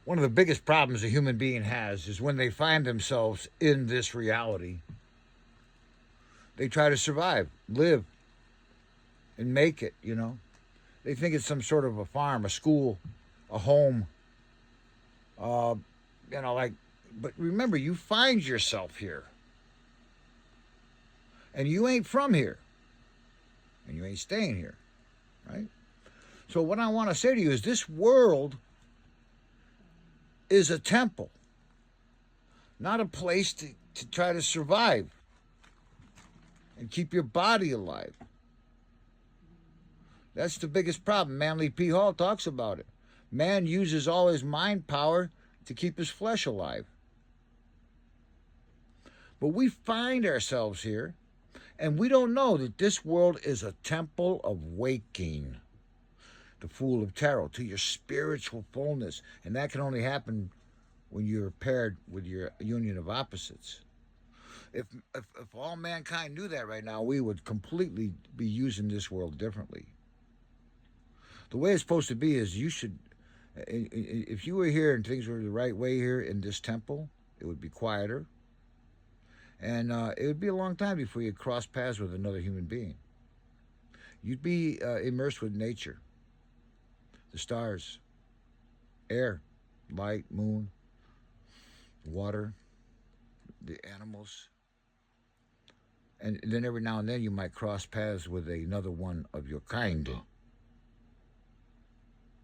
One of the biggest problems a human being has is when they find themselves in this reality, they try to survive, live, and make it, you know. They think it's some sort of a farm, a school, a home, uh, like, but remember, you find yourself here, and you ain't from here, and you ain't staying here, right? So, what I want to say to you is this world is a temple, not a place to try to survive and keep your body alive. That's the biggest problem. Manly P. Hall talks about it. Man uses all his mind power to keep his flesh alive. But we find ourselves here, and we don't know that this world is a temple of waking. The Fool of Tarot, to your spiritual fullness. And that can only happen when you're paired with your union of opposites. If all mankind knew that right now, we would completely be using this world differently. The way it's supposed to be is you should, if you were here and things were the right way here in this temple, it would be quieter. And it would be a long time before you cross paths with another human being. You'd be immersed with nature, the stars, air, light, moon, water, the animals. And then every now and then you might cross paths with another one of your kind.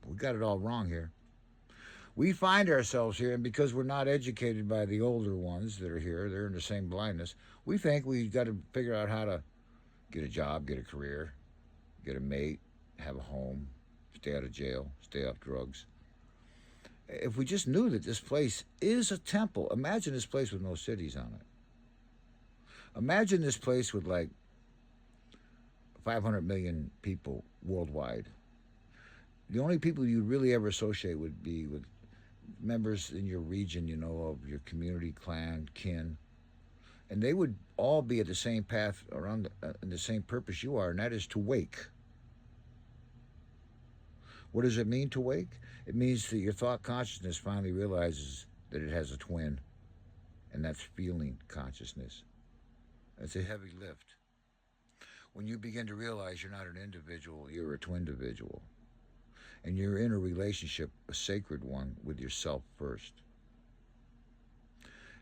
We got it all wrong here. We find ourselves here, and because we're not educated by the older ones that are here, they're in the same blindness, we think we've got to figure out how to get a job, get a career, get a mate, have a home, stay out of jail, stay off drugs. If we just knew that this place is a temple, imagine this place with no cities on it. Imagine this place with like 500 million people worldwide. The only people you'd really ever associate would be with members in your region, of your community, clan, kin. And they would all be at the same path around the same purpose you are, and that is to wake. What does it mean to wake? It means that your thought consciousness finally realizes that it has a twin, and that's feeling consciousness. That's a heavy lift. When you begin to realize you're not an individual, you're a twin individual. And you're in a relationship, a sacred one, with yourself first.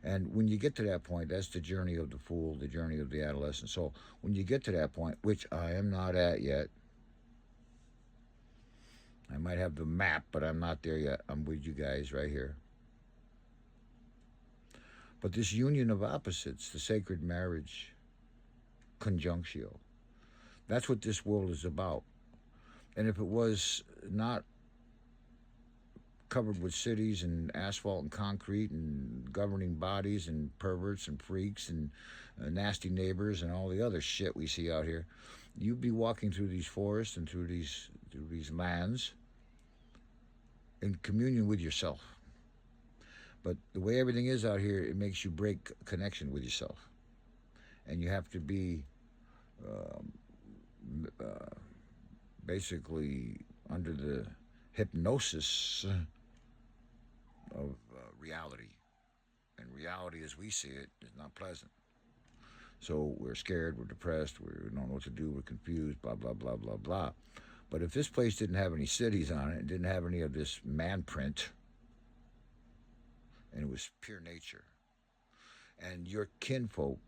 And when you get to that point, that's the journey of the fool, the journey of the adolescent soul. When you get to that point, which I am not at yet, I might have the map, but I'm not there yet. I'm with you guys right here. But this union of opposites, the sacred marriage, conjunctio, that's what this world is about. And if it was not covered with cities and asphalt and concrete and governing bodies and perverts and freaks and nasty neighbors and all the other shit we see out here, you'd be walking through these forests and through these lands in communion with yourself. But the way everything is out here, it makes you break connection with yourself. And you have to be basically under the hypnosis of reality. And reality as we see it is not pleasant. So we're scared, we're depressed, we don't know what to do, we're confused, blah, blah, blah, blah, blah. But if this place didn't have any cities on it, didn't have any of this man print, and it was pure nature, and your kinfolk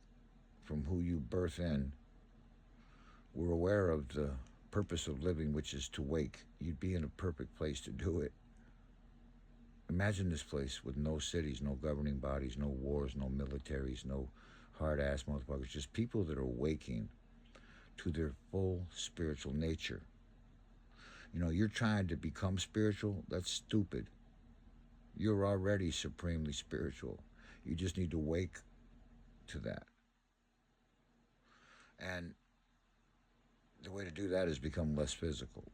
from who you birth in were aware of the purpose of living, which is to wake, you'd be in a perfect place to do it. Imagine this place with no cities, no governing bodies, no wars, no militaries, no hard-ass motherfuckers, just people that are waking to their full spiritual nature. You're trying to become spiritual, that's stupid. You're already supremely spiritual. You just need to wake to that. And the way to do that is become less physical.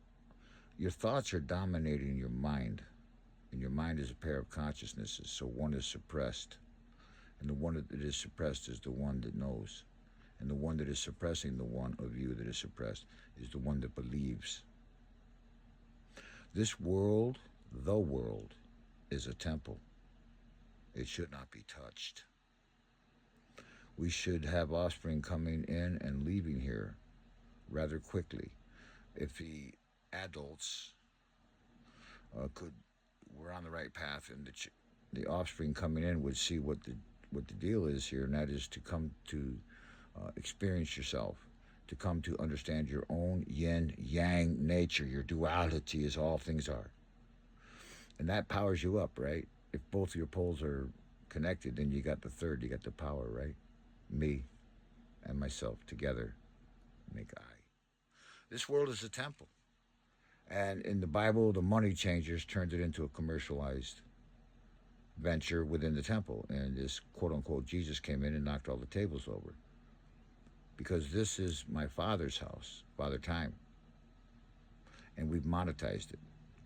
Your thoughts are dominating your mind, and your mind is a pair of consciousnesses, so one is suppressed, and the one that is suppressed is the one that knows, and the one that is suppressing the one of you that is suppressed is the one that believes. This world, the world, is a temple. It should not be touched. We should have offspring coming in and leaving here rather quickly. If the adults could were on the right path, and the offspring coming in would see what the deal is here, and that is to come to experience yourself, to come to understand your own yin yang nature, your duality as all things are, and that powers you up, right? If both your poles are connected, then you got the third, you got the power, right? Me and myself together make I. This world is a temple. And in the Bible, the money changers turned it into a commercialized venture within the temple. And this quote unquote Jesus came in and knocked all the tables over. Because this is my Father's house, Father Time. And we've monetized it,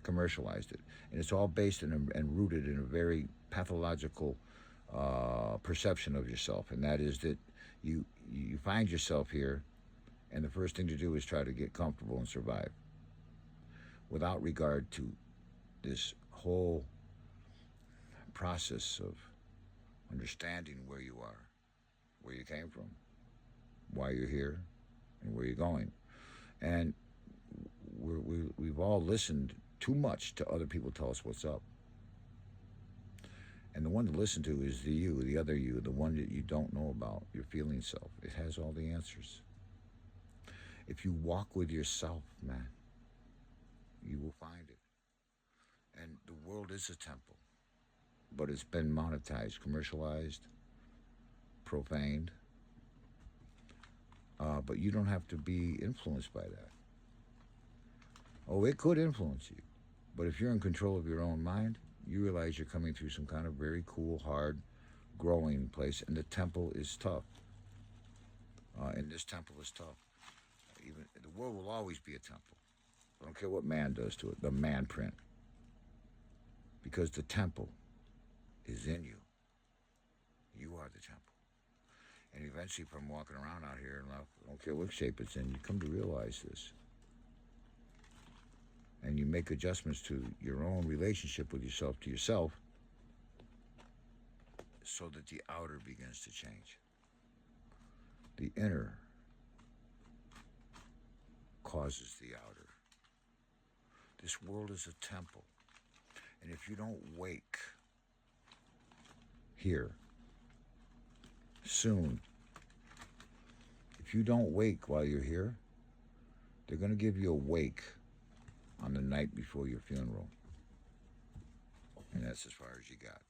commercialized it. And it's all based in and rooted in a very pathological perception of yourself. And that is that you find yourself here, and the first thing to do is try to get comfortable and survive, without regard to this whole process of understanding where you are, where you came from, why you're here, and where you're going. And we've all listened too much to other people tell us what's up. And the one to listen to is the other you, the one that you don't know about, your feeling self. It has all the answers. If you walk with yourself, man, you will find it. And the world is a temple, but it's been monetized, commercialized, profaned. But you don't have to be influenced by that. Oh, it could influence you. But if you're in control of your own mind, you realize you're coming through some kind of very cool, hard, growing place. And the temple is tough. And this temple is tough. Even the world will always be a temple. I don't care what man does to it, the man print. Because the temple is in you. You are the temple. And eventually, from walking around out here, and I don't care what shape it's in, you come to realize this. And you make adjustments to your own relationship with yourself to yourself, so that the outer begins to change. The inner causes the outer. This world is a temple. And if you don't wake here soon, if you don't wake while you're here, they're going to give you a wake on the night before your funeral. And that's as far as you got.